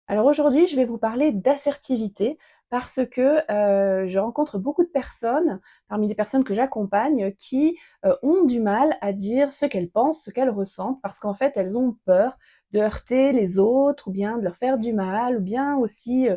Alors aujourd'hui, je vais vous parler d'assertivité parce que, je rencontre beaucoup de personnes, parmi les personnes que j'accompagne, qui, ont du mal à dire ce qu'elles pensent, ce qu'elles ressentent parce qu'en fait, elles ont peur de heurter les autres ou bien de leur faire du mal ou bien aussi,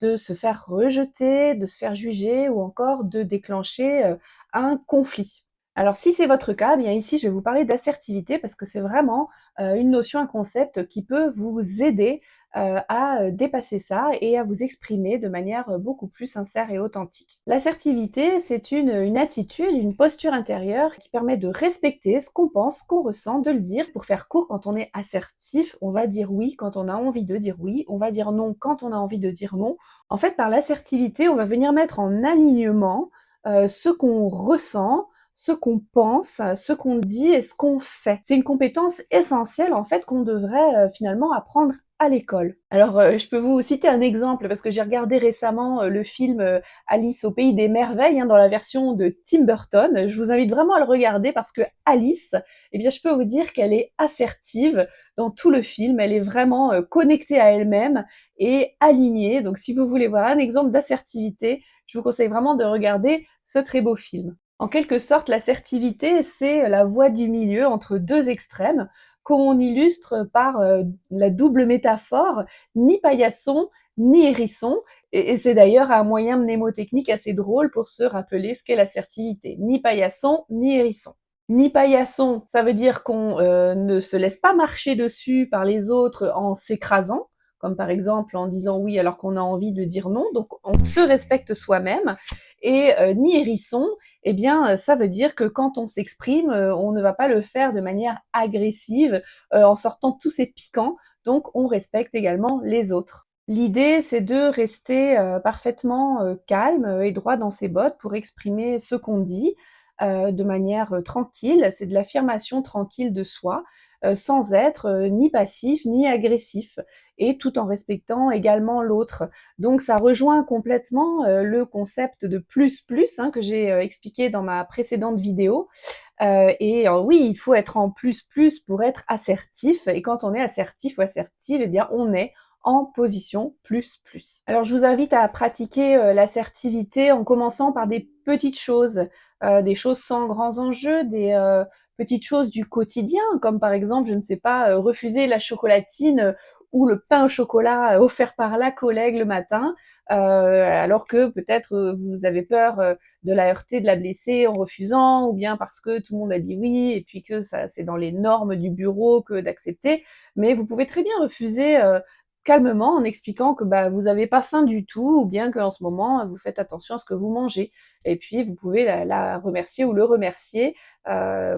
de se faire rejeter, de se faire juger ou encore de déclencher, un conflit. Alors si c'est votre cas, eh bien ici, je vais vous parler d'assertivité parce que c'est vraiment, une notion, un concept qui peut vous aider à dépasser ça et à vous exprimer de manière, beaucoup plus sincère et authentique. L'assertivité, c'est une attitude, une posture intérieure qui permet de respecter ce qu'on pense, ce qu'on ressent, de le dire. Pour faire court, quand on est assertif, on va dire oui quand on a envie de dire oui, on va dire non quand on a envie de dire non. En fait, par l'assertivité, on va venir mettre en alignement, ce qu'on ressent, ce qu'on pense, ce qu'on dit et ce qu'on fait. C'est une compétence essentielle en fait qu'on devrait, finalement apprendre à l'école. Alors, je peux vous citer un exemple parce que j'ai regardé récemment, le film, Alice au pays des merveilles, hein, dans la version de Tim Burton. Je vous invite vraiment à le regarder parce que Alice, eh bien, je peux vous dire qu'elle est assertive dans tout le film. Elle est vraiment, connectée à elle-même et alignée. Donc si vous voulez voir un exemple d'assertivité, je vous conseille vraiment de regarder ce très beau film. En quelque sorte, l'assertivité, c'est la voie du milieu entre 2 extrêmes qu'on illustre par, la double métaphore, ni paillasson, ni hérisson. Et c'est d'ailleurs un moyen mnémotechnique assez drôle pour se rappeler ce qu'est l'assertivité. Ni paillasson, ni hérisson. Ni paillasson, ça veut dire qu'on ne se laisse pas marcher dessus par les autres en s'écrasant, comme par exemple en disant oui alors qu'on a envie de dire non, donc on se respecte soi-même. Et ni hérisson, eh bien, ça veut dire que quand on s'exprime, on ne va pas le faire de manière agressive, en sortant tous ses piquants, donc on respecte également les autres. L'idée, c'est de rester, parfaitement, calme, et droit dans ses bottes pour exprimer ce qu'on dit, de manière, tranquille. C'est de l'affirmation tranquille de soi, sans être, ni passif ni agressif et tout en respectant également l'autre. Donc ça rejoint complètement, le concept de plus plus, hein, que j'ai, expliqué dans ma précédente vidéo. Et oui, il faut être en plus plus pour être assertif et quand on est assertif ou assertive, eh bien on est en position plus plus. Alors je vous invite à pratiquer, l'assertivité en commençant par des petites choses, des choses sans grands enjeux, des, petites choses du quotidien, comme par exemple, je ne sais pas, refuser la chocolatine, ou le pain au chocolat, offert par la collègue le matin, alors que peut-être, vous avez peur, de la heurter, de la blesser en refusant, ou bien parce que tout le monde a dit oui, et puis que ça c'est dans les normes du bureau que d'accepter. Mais vous pouvez très bien refuser, calmement en expliquant que, bah, vous avez pas faim du tout ou bien qu'en ce moment, vous faites attention à ce que vous mangez. Et puis vous pouvez la remercier ou le remercier,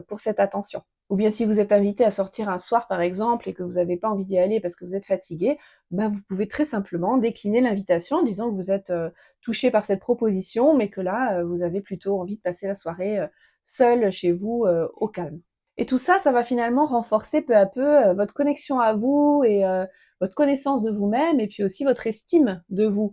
pour cette attention. Ou bien si vous êtes invité à sortir un soir par exemple et que vous n'avez pas envie d'y aller parce que vous êtes fatigué, ben vous pouvez très simplement décliner l'invitation en disant que vous êtes, touché par cette proposition, mais que là, vous avez plutôt envie de passer la soirée, seul chez vous, au calme. Et tout ça, ça va finalement renforcer peu à peu, votre connexion à vous et votre connaissance de vous-même et puis aussi votre estime de vous.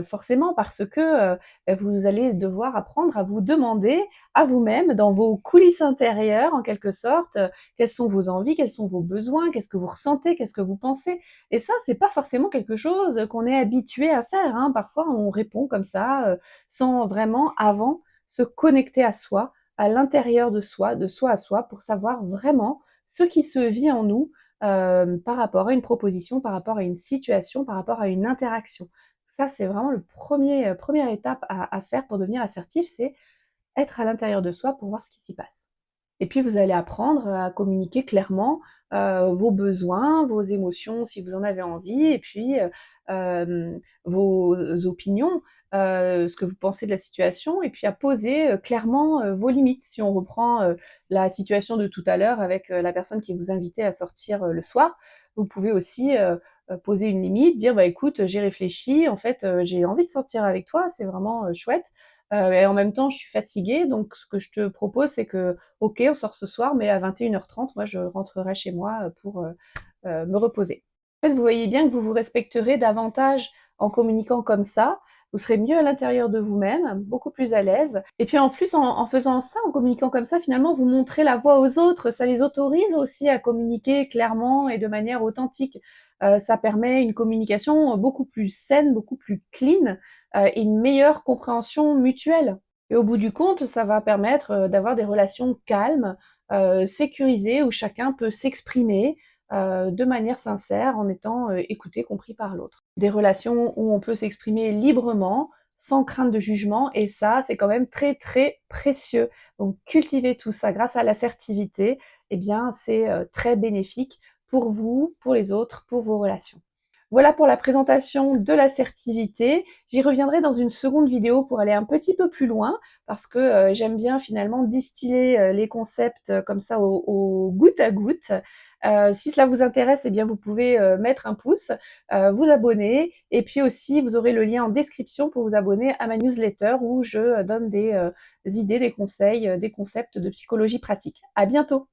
Forcément parce que, vous allez devoir apprendre à vous demander à vous-même, dans vos coulisses intérieures en quelque sorte, quelles sont vos envies, quels sont vos besoins, qu'est-ce que vous ressentez, qu'est-ce que vous pensez? Et ça, c'est pas forcément quelque chose qu'on est habitué à faire, hein. Parfois, on répond comme ça, sans vraiment avant se connecter à soi, à l'intérieur de soi à soi, pour savoir vraiment ce qui se vit en nous, par rapport à une proposition, par rapport à une situation, par rapport à une interaction. Ça, c'est vraiment le premier, première étape à faire pour devenir assertif, c'est être à l'intérieur de soi pour voir ce qui s'y passe. Et puis vous allez apprendre à communiquer clairement, vos besoins, vos émotions si vous en avez envie et puis, vos opinions, ce que vous pensez de la situation et puis à poser, clairement, vos limites. Si on reprend, la situation de tout à l'heure avec, la personne qui vous invitait à sortir, le soir, vous pouvez aussi, poser une limite, dire: «Bah écoute, j'ai réfléchi, en fait, j'ai envie de sortir avec toi, c'est vraiment, chouette, et en même temps je suis fatiguée donc ce que je te propose c'est que OK, on sort ce soir, mais à 21h30, moi, je rentrerai chez moi, pour, me reposer. En fait, vous voyez bien que vous vous respecterez davantage en communiquant comme ça. Vous serez mieux à l'intérieur de vous-même, beaucoup plus à l'aise et puis en plus, en faisant ça, en communiquant comme ça, finalement, vous montrez la voie aux autres. Ça les autorise aussi à communiquer clairement et de manière authentique. Ça permet une communication beaucoup plus saine, beaucoup plus clean, et une meilleure compréhension mutuelle. Et au bout du compte, ça va permettre, d'avoir des relations calmes, sécurisées, où chacun peut s'exprimer, de manière sincère en étant, écouté, compris par l'autre. Des relations où on peut s'exprimer librement, sans crainte de jugement, et ça, c'est quand même très, très précieux. Donc cultiver tout ça grâce à l'assertivité, eh bien, c'est, très bénéfique pour vous, pour les autres, pour vos relations. Voilà pour la présentation de l'assertivité. J'y reviendrai dans une seconde vidéo pour aller un petit peu plus loin, parce que j'aime bien finalement distiller les concepts comme ça au goutte à goutte. Si cela vous intéresse, eh bien vous pouvez mettre un pouce, vous abonner, et puis aussi vous aurez le lien en description pour vous abonner à ma newsletter où je donne des idées, des conseils, des concepts de psychologie pratique. À bientôt!